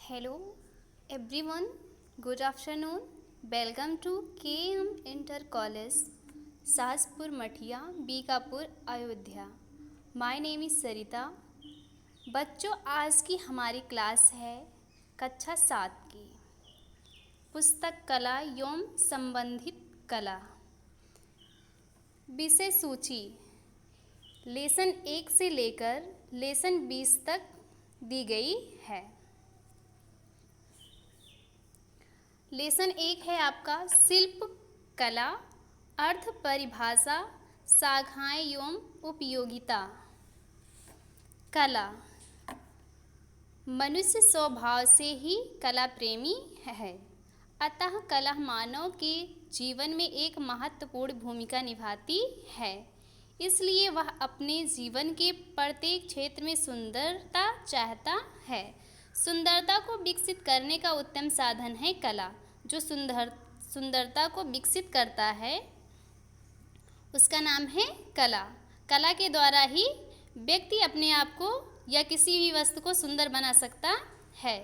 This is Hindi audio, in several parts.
Hello everyone, good afternoon. Welcome to KM Inter College, Sahaspur Mathia, Bikapur, Ayodhya. My name is Sarita. बच्चों, आज की हमारी क्लास है कक्षा 7 की पुस्तक कला एवं संबंधित कला. विषय सूची लेसन 1 से लेकर लेसन 20 तक दी गई है. लेसन 1 है आपका शिल्प कला, अर्थ परिभाषा, शाखाएं एवं उपयोगिता. कला. मनुष्य स्वभाव से ही कला प्रेमी है, अतः कला मानव के जीवन में एक महत्वपूर्ण भूमिका निभाती है. इसलिए वह अपने जीवन के प्रत्येक क्षेत्र में सुंदरता चाहता है. सुंदरता को विकसित करने का उत्तम साधन है कला. जो सुंदरता को विकसित करता है उसका नाम है कला. कला के द्वारा ही व्यक्ति अपने आप को या किसी भी वस्तु को सुंदर बना सकता है.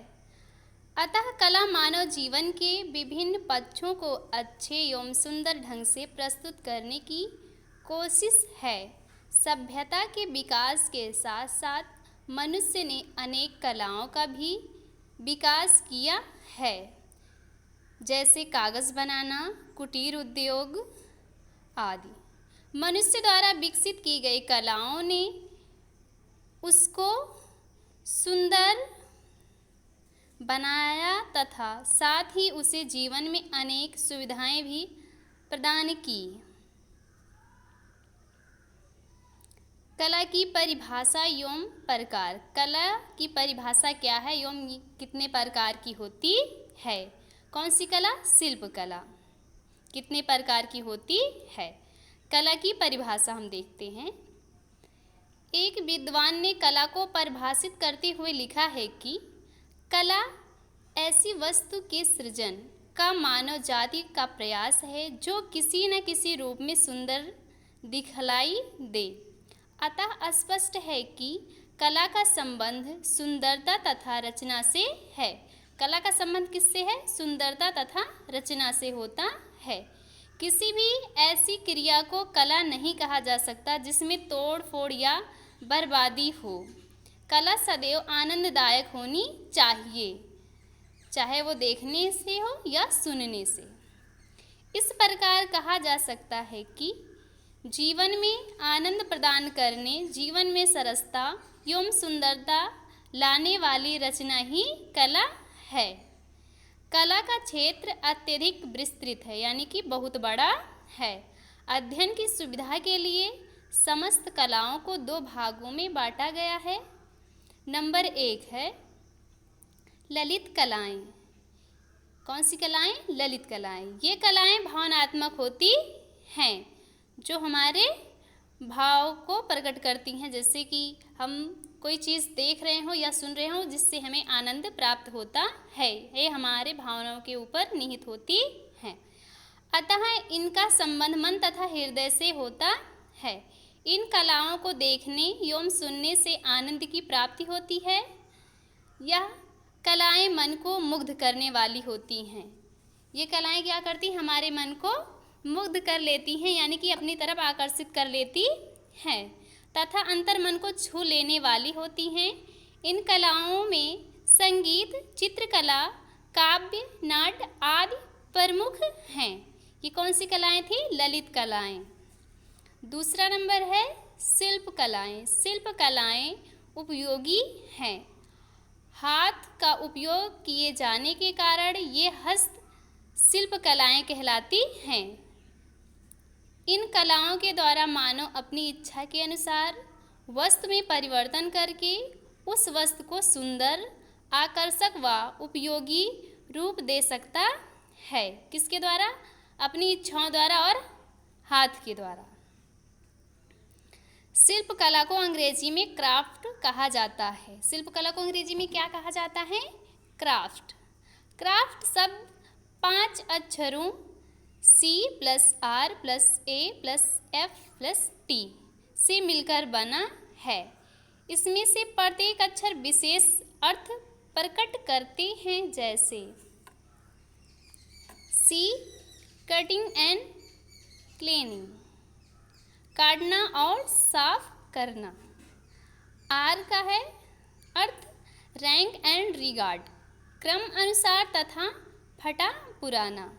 अतः कला मानव जीवन के विभिन्न पक्षों को अच्छे एवं सुंदर ढंग से प्रस्तुत करने की कोशिश है. सभ्यता के विकास के साथ साथ मनुष्य ने अनेक कलाओं का भी विकास किया है, जैसे कागज़ बनाना, कुटीर उद्योग आदि. मनुष्य द्वारा विकसित की गई कलाओं ने उसको सुंदर बनाया तथा साथ ही उसे जीवन में अनेक सुविधाएं भी प्रदान की. कला की परिभाषा एवं प्रकार. कला की परिभाषा क्या है एवं कितने प्रकार की होती है? कौन सी कला? शिल्प कला. कितने प्रकार की होती है? कला की परिभाषा हम देखते हैं. एक विद्वान ने कला को परिभाषित करते हुए लिखा है कि कला ऐसी वस्तु के सृजन का मानव जाति का प्रयास है जो किसी न किसी रूप में सुंदर दिखलाई दे. अतः स्पष्ट है कि कला का संबंध सुंदरता तथा रचना से है. कला का संबंध किससे है? सुंदरता तथा रचना से होता है. किसी भी ऐसी क्रिया को कला नहीं कहा जा सकता जिसमें तोड़ फोड़ या बर्बादी हो. कला सदैव आनंददायक होनी चाहिए, चाहे वो देखने से हो या सुनने से. इस प्रकार कहा जा सकता है कि जीवन में आनंद प्रदान करने, जीवन में सरसता एवं सुंदरता लाने वाली रचना ही कला है. कला का क्षेत्र अत्यधिक विस्तृत है, यानी कि बहुत बड़ा है. अध्ययन की सुविधा के लिए समस्त कलाओं को 2 भागों में बांटा गया है. नंबर 1 है ललित कलाएं. कौन सी कलाएं? ललित कलाएं. ये कलाएं भावनात्मक होती हैं, जो हमारे भाव को प्रकट करती हैं. जैसे कि हम कोई चीज़ देख रहे हो या सुन रहे हो जिससे हमें आनंद प्राप्त होता है, ये हमारे भावनाओं के ऊपर निहित होती हैं. अतः इनका संबंध मन तथा हृदय से होता है. इन कलाओं को देखने एवं सुनने से आनंद की प्राप्ति होती है. यह कलाएं मन को मुग्ध करने वाली होती हैं. ये कलाएं क्या करती हैं? हमारे मन को मुग्ध कर लेती हैं, यानी कि अपनी तरफ आकर्षित कर लेती हैं तथा अंतर्मन को छू लेने वाली होती हैं. इन कलाओं में संगीत, चित्रकला, काव्य, नाट्य आदि प्रमुख हैं. ये कौन सी कलाएं थी? ललित कलाएं. दूसरा नंबर है शिल्प कलाएं. शिल्प कलाएं उपयोगी हैं. हाथ का उपयोग किए जाने के कारण ये हस्त शिल्प कलाएं कहलाती हैं. इन कलाओं के द्वारा मानव अपनी इच्छा के अनुसार वस्तु में परिवर्तन करके उस वस्तु को सुंदर, आकर्षक व उपयोगी रूप दे सकता है. किसके द्वारा? अपनी इच्छाओं द्वारा और हाथ के द्वारा. शिल्प कला को अंग्रेजी में क्राफ्ट कहा जाता है. शिल्प कला को अंग्रेजी में क्या कहा जाता है? क्राफ्ट. क्राफ्ट शब्द 5 अक्षरों C+R+A+F+T से मिलकर बना है. इसमें से प्रत्येक अक्षर विशेष अर्थ प्रकट करते हैं जैसे। सी कटिंग एंड क्लीनिंग, काटना और साफ करना। आर का है अर्थ रैंक एंड रिगार्ड, क्रम अनुसार तथा फटा पुराना।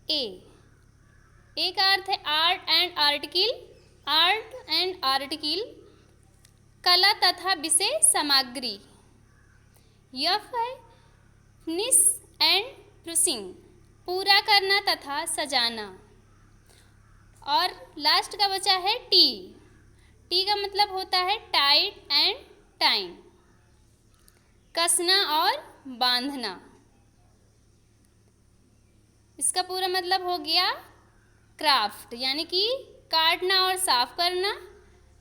ए का अर्थ है art and article, art and article, कला तथा विषय सामग्री। यफ है फिनिश एंड फिनिशिंग, पूरा करना तथा सजाना। और लास्ट का बचा है टी। टी का मतलब होता है टाइट एंड टाइम, कसना और बांधना। इसका पूरा मतलब हो गया क्राफ्ट, यानी कि काटना और साफ करना।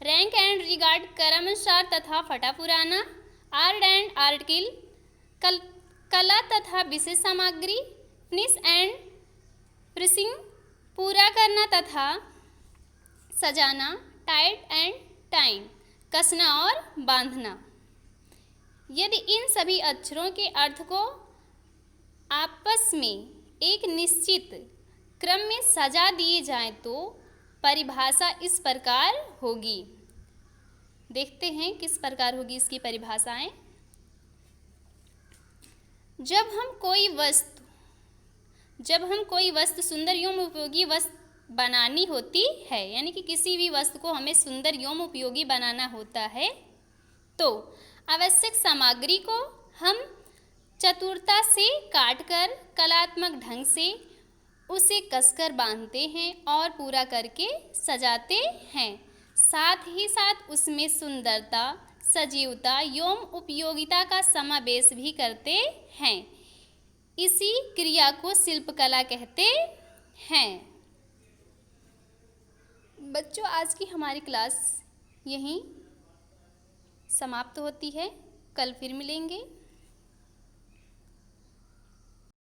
रैंक एंड रिगार्ड, क्रमानुसार तथा फटा पुराना। आर्ट एंड आर्टिकल, कला तथा विशेष सामग्री। फिनिश एंड फिनिशिंग, पूरा करना तथा सजाना। टाइट एंड टाइम, कसना और बांधना। यदि इन सभी अक्षरों के अर्थ को आपस में एक निश्चित क्रम में सजा दिए जाएं तो परिभाषा इस प्रकार होगी। देखते हैं किस प्रकार होगी इसकी परिभाषाएं। जब हम कोई वस्तु सुंदर एवं उपयोगी वस्तु बनानी होती है, यानी कि किसी भी वस्तु को हमें सुंदर एवं उपयोगी बनाना होता है, तो आवश्यक सामग्री को हम चतुरता से काटकर कलात्मक ढंग से उसे कसकर बांधते हैं और पूरा करके सजाते हैं। साथ ही साथ उसमें सुंदरता, सजीवता एवं उपयोगिता का समावेश भी करते हैं। इसी क्रिया को शिल्पकला कहते हैं। बच्चों, आज की हमारी क्लास यहीं समाप्त होती है। कल फिर मिलेंगे।